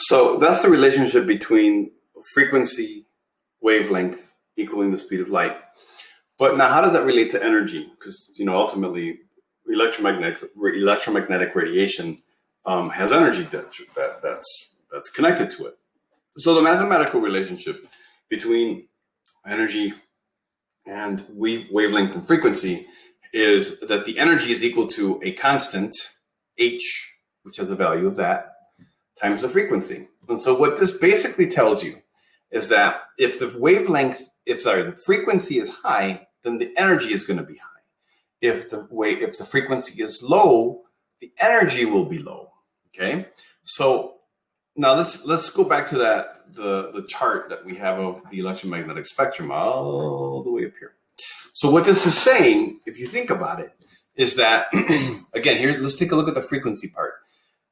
So that's the relationship between frequency, wavelength equaling the speed of light. But now, how does that relate to energy? Because ultimately, electromagnetic radiation has energy that's connected to it. So the mathematical relationship between energy and wavelength and frequency is that the energy is equal to a constant h, which has a value of that, times the frequency. And so what this basically tells you is that if the frequency is high, then the energy is going to be high. If the frequency is low, the energy will be low. Okay, so now let's go back to the chart that we have of the electromagnetic spectrum all the way up here. So what this is saying, if you think about it, is that again, let's take a look at the frequency part.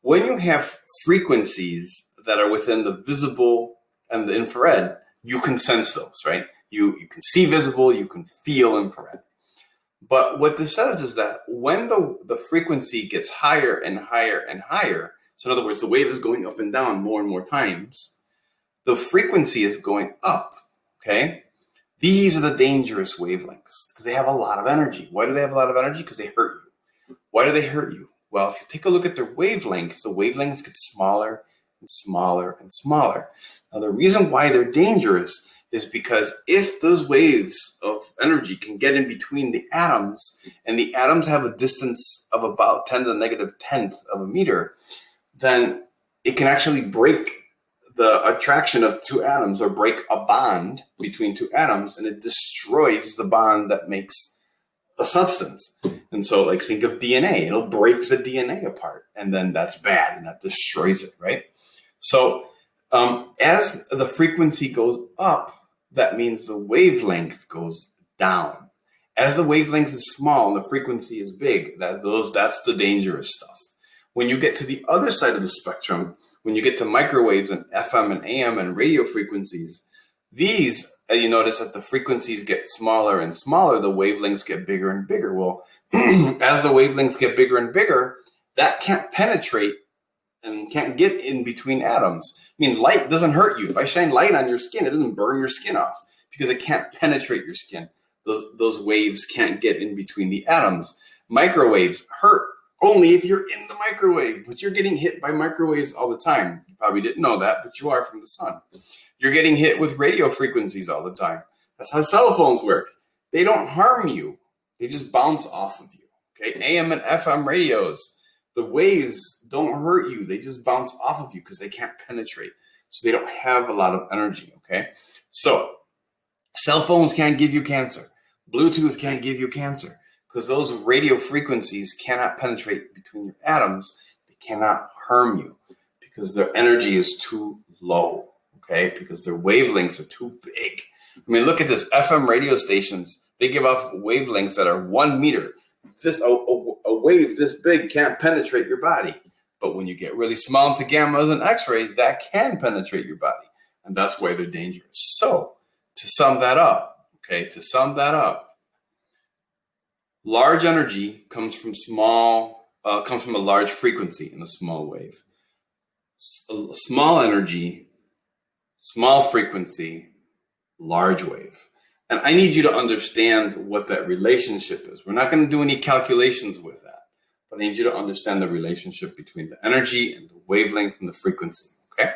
When you have frequencies that are within the visible and the infrared, you can sense those, right? You can see visible, you can feel infrared. But what this says is that when the frequency gets higher and higher and higher, so in other words, the wave is going up and down more and more times, the frequency is going up, okay? These are the dangerous wavelengths because they have a lot of energy. Why do they have a lot of energy? Because they hurt you. Why do they hurt you? Well, if you take a look at their wavelength, the wavelengths get smaller and smaller and smaller. Now, the reason why they're dangerous is because if those waves of energy can get in between the atoms, and the atoms have a distance of about 10 to the negative 10th of a meter, then it can actually break the attraction of two atoms or break a bond between two atoms, and it destroys the bond that makes a substance. And so, like, think of DNA. It'll break the DNA apart, and then that's bad, and that destroys it, right? So as the frequency goes up, that means the wavelength goes down. As the wavelength is small and the frequency is big, that's the dangerous stuff. When you get to the other side of the spectrum, when you get to microwaves and FM and AM and radio frequencies, these, you notice that the frequencies get smaller and smaller, the wavelengths get bigger and bigger. Well, as the wavelengths get bigger and bigger, that can't penetrate and can't get in between atoms. I mean, light doesn't hurt you. If I shine light on your skin, it doesn't burn your skin off because it can't penetrate your skin. Those waves can't get in between the atoms. Microwaves hurt only if you're in the microwave, but you're getting hit by microwaves all the time. You probably didn't know that, but you are from the sun. You're getting hit with radio frequencies all the time. That's how cell phones work. They don't harm you. They just bounce off of you. Okay, AM and FM radios, the waves don't hurt you. They just bounce off of you because they can't penetrate. So they don't have a lot of energy, okay? So cell phones can't give you cancer. Bluetooth can't give you cancer because those radio frequencies cannot penetrate between your atoms. They cannot harm you because their energy is too low, okay? Because their wavelengths are too big. I mean, look at this. FM radio stations, they give off wavelengths that are 1 meter. A wave this big can't penetrate your body. But when you get really small into gammas and x-rays, that can penetrate your body. And that's why they're dangerous. So to sum that up, large energy comes from a large frequency in a small wave. Small energy, small frequency, large wave. And I need you to understand what that relationship is. We're not going to do any calculations with that, but I need you to understand the relationship between the energy and the wavelength and the frequency, okay?